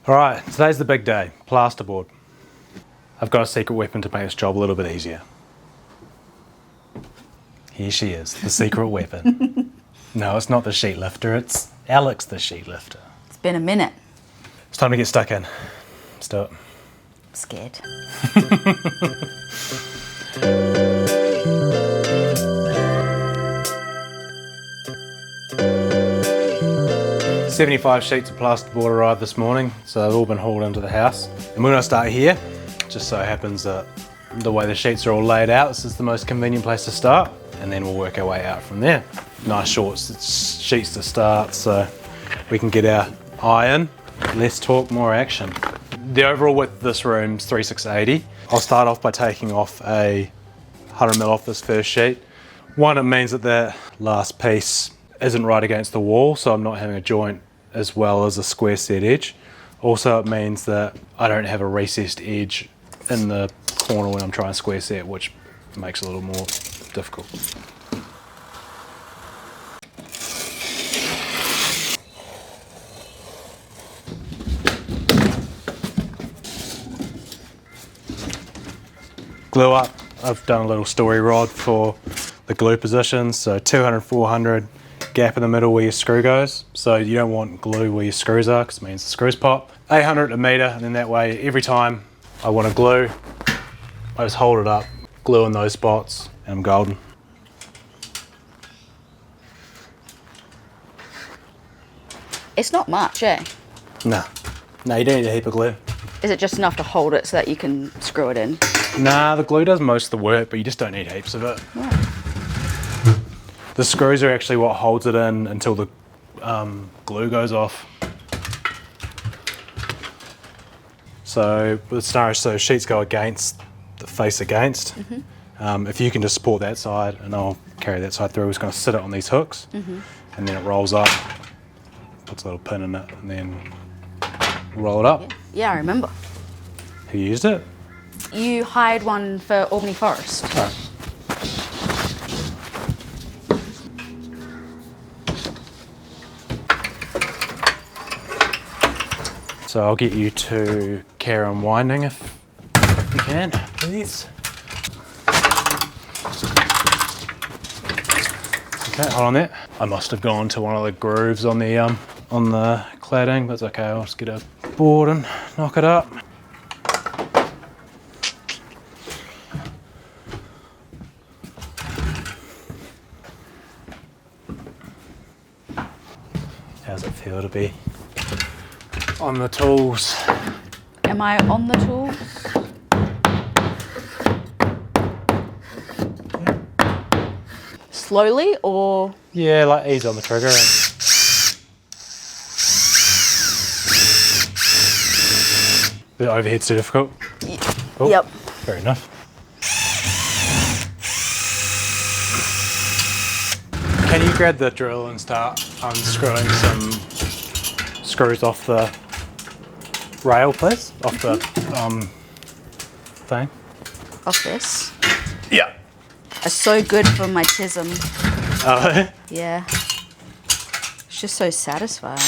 Alright, today's the big day, plasterboard. I've got a secret weapon to make this job a little bit easier. Here she is, the secret weapon. No, it's not the sheet lifter, it's Alex the sheet lifter. It's been a minute. It's time to get stuck in. Let's do it. I'm scared. 75 sheets of plasterboard arrived this morning, so they've all been hauled into the house. And we're going to start here. Just so happens that the way the sheets are all laid out, this is the most convenient place to start, and then we'll work our way out from there. Nice short sheets to start so we can get our eye in. Less talk, more action. The overall width of this room is 3/680. I'll start off by taking off a 100mm off this first sheet. One, it means that the last piece isn't right against the wall, so I'm not having a joint as well as a square set edge. Also, it means that I don't have a recessed edge in the corner when I'm trying to square set, which makes it a little more difficult. Glue up, I've done a little story rod for the glue position, so 200, 400, gap in the middle where your screw goes. So you don't want glue where your screws are because it means the screws pop. 800 a meter, and then that way every time I want to glue, I just hold it up, glue in those spots, and I'm golden. It's not much, eh? No, you don't need a heap of glue. Is it just enough to hold it so that you can screw it in? Nah, the glue does most of the work, but you just don't need heaps of it. Yeah. The screws are actually what holds it in until the glue goes off. So with scenario, so sheets go against, the face against. If you can just support that side, and I'll carry that side through, we're just going to sit it on these hooks, and then it rolls up, puts a little pin in it, and then roll it up. Yeah, I remember. Who used it? You hired one for Albany Forest. Right. So I'll get you to carry on winding if you can, please. Okay, hold on there. I must have gone to one of the grooves on the cladding, but it's okay. I'll just get a board and knock it up. How's it feel to be on the tools? Am I on the tools? Slowly or? Yeah, like ease on the trigger. And the overhead's too difficult? Oh, Yep. Fair enough. Can you grab the drill and start unscrewing some screws off the rail, please? Off the thing? Off this? Yeah. It's so good for my tism. Oh, Yeah. It's just so satisfying.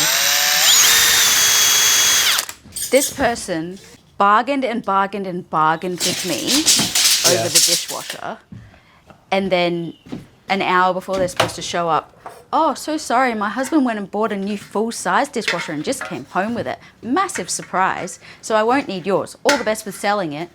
This person bargained and bargained and bargained with me over the dishwasher. And then an hour before they're supposed to show up, oh, so sorry, my husband went and bought a new full-size dishwasher and just came home with it. Massive surprise. So I won't need yours. All the best with selling it.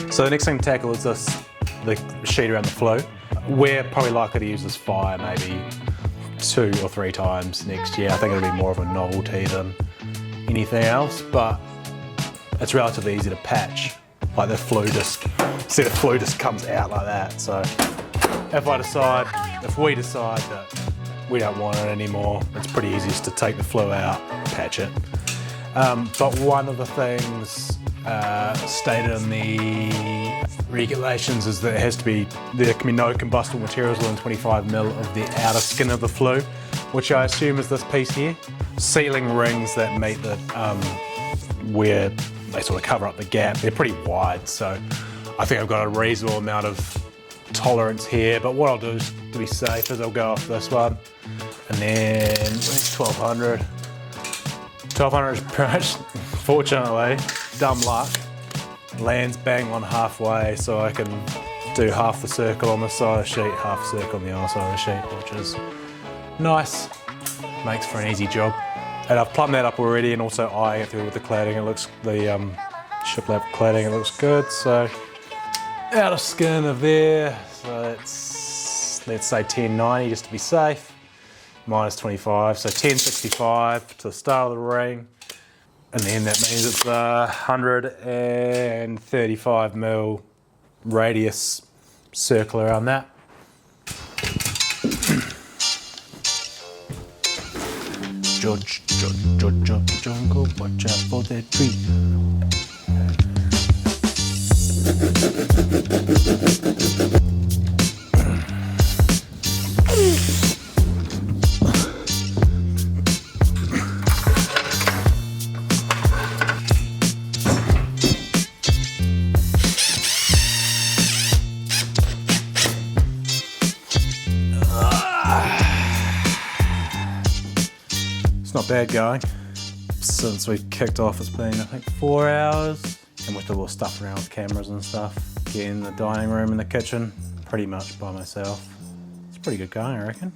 So the next thing to tackle is the sheet around the flue. We're probably likely to use this fire maybe 2 or 3 times next year. I think it'll be more of a novelty than anything else, but it's relatively easy to patch. Like the flue just comes out like that. So if we decide that we don't want it anymore. It's pretty easy just to take the flue out, patch it. But one of the things stated in the regulations is that there can be no combustible materials within 25 mil of the outer skin of the flue, which I assume is this piece here. Sealing rings that meet the where they sort of cover up the gap. They're pretty wide, so I think I've got a reasonable amount of tolerance here. But what I'll do is, to be safe, is I'll go off this one, and then it's 1200. 1200 is pretty much, fortunately, dumb luck, lands bang on halfway, so I can do half the circle on the side of the sheet, half the circle on the other side of the sheet, which is nice. Makes for an easy job. And I've plumbed that up already, and also eyeing it through with the cladding. It looks, the shiplap cladding, it looks good. So outer skin of there, so it's, let's say 1090 just to be safe. Minus 25, so 1065 to the start of the ring. And then that means it's a 135 mil radius circle around that. Judge of the jungle, watch out for that tree. Not bad going. Since we kicked off, it's been, I think, 4 hours. And with the little stuff around with cameras and stuff, getting the dining room and the kitchen pretty much by myself. It's pretty good going, I reckon.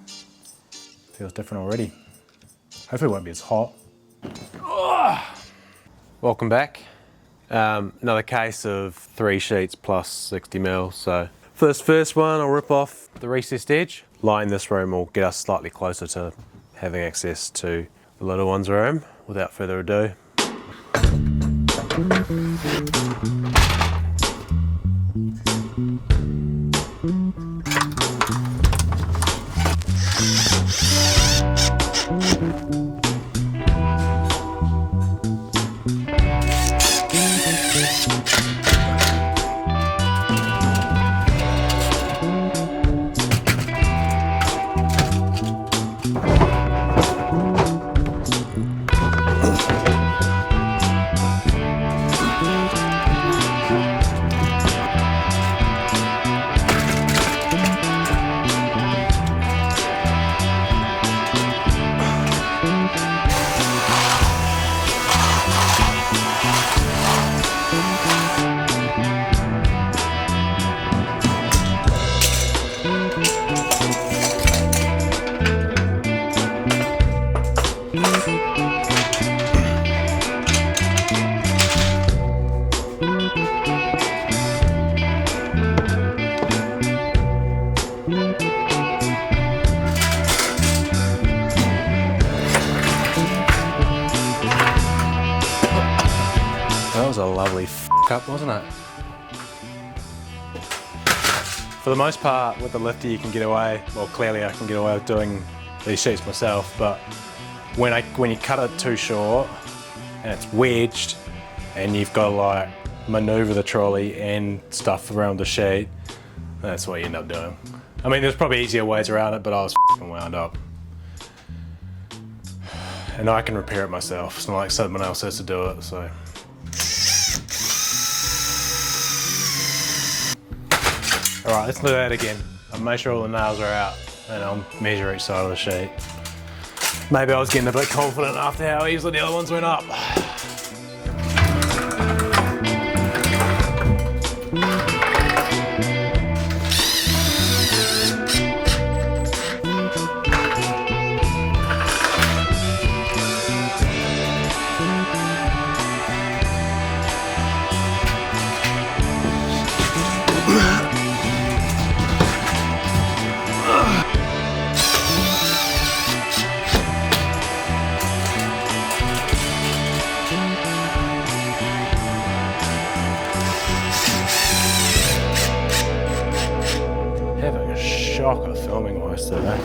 Feels different already. Hopefully it won't be as hot. Welcome back. Another case of 3 sheets plus 60 mil. So for this first one, I'll rip off the recessed edge. Line this room will get us slightly closer to having access to the little one's room. Without further ado. That was a lovely up, wasn't it? For the most part, with the lifter you can get away, well clearly I can get away with doing these sheets myself, but when you cut it too short and it's wedged and you've got to like maneuver the trolley and stuff around the sheet, that's what you end up doing. I mean, there's probably easier ways around it, but I was wound up. And I can repair it myself. It's not like someone else has to do it, so. All right, let's do that again. I'll make sure all the nails are out and I'll measure each side of the sheet. Maybe I was getting a bit confident after how easily the other ones went up. Having a shocker filming wise today.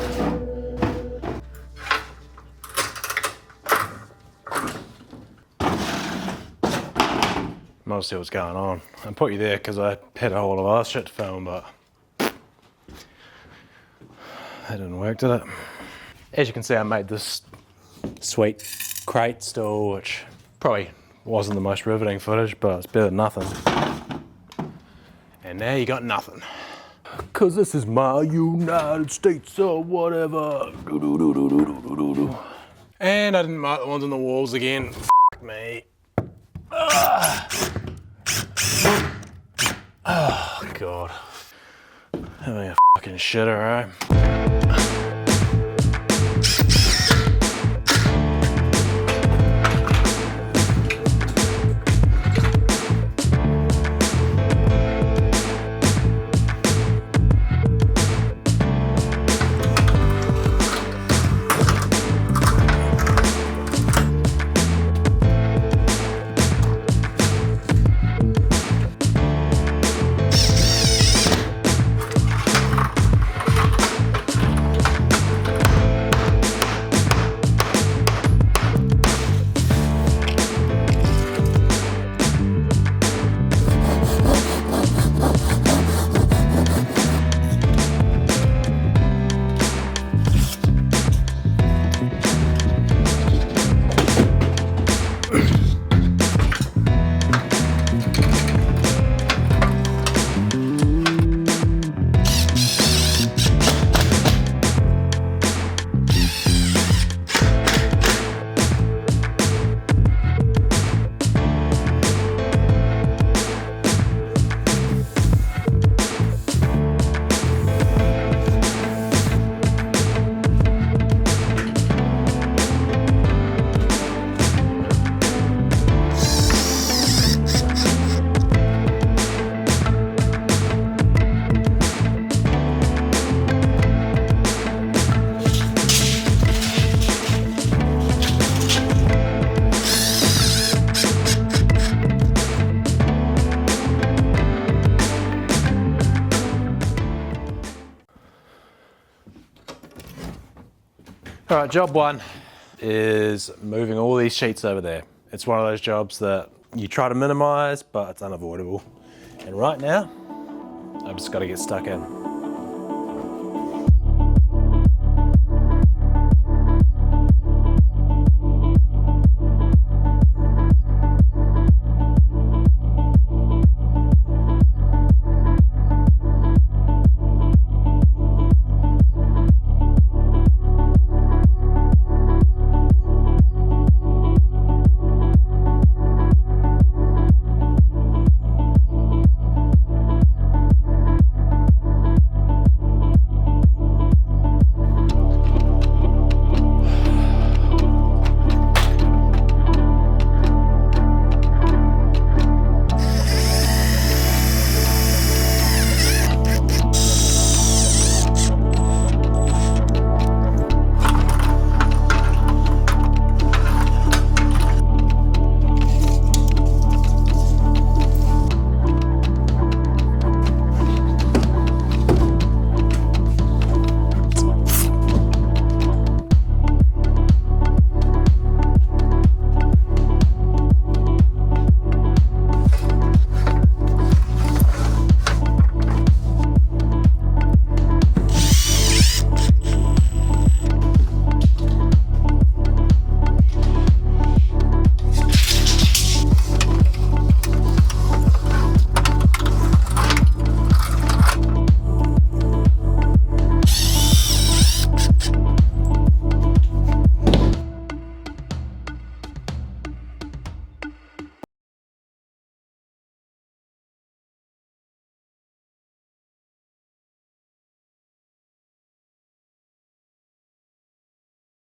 might see what's going on. I put you there because I had a whole lot of other shit to film, but that didn't work, did it? As you can see, I made this sweet crate still, which probably wasn't the most riveting footage, but it's better than nothing. And now you got nothing. Cause this is my United States or whatever. And I didn't mark the ones on the walls again. F me. Oh God. Having a fucking shitter, eh? All right, job one is moving all these sheets over there. It's one of those jobs that you try to minimize, but it's unavoidable. And right now, I've just got to get stuck in.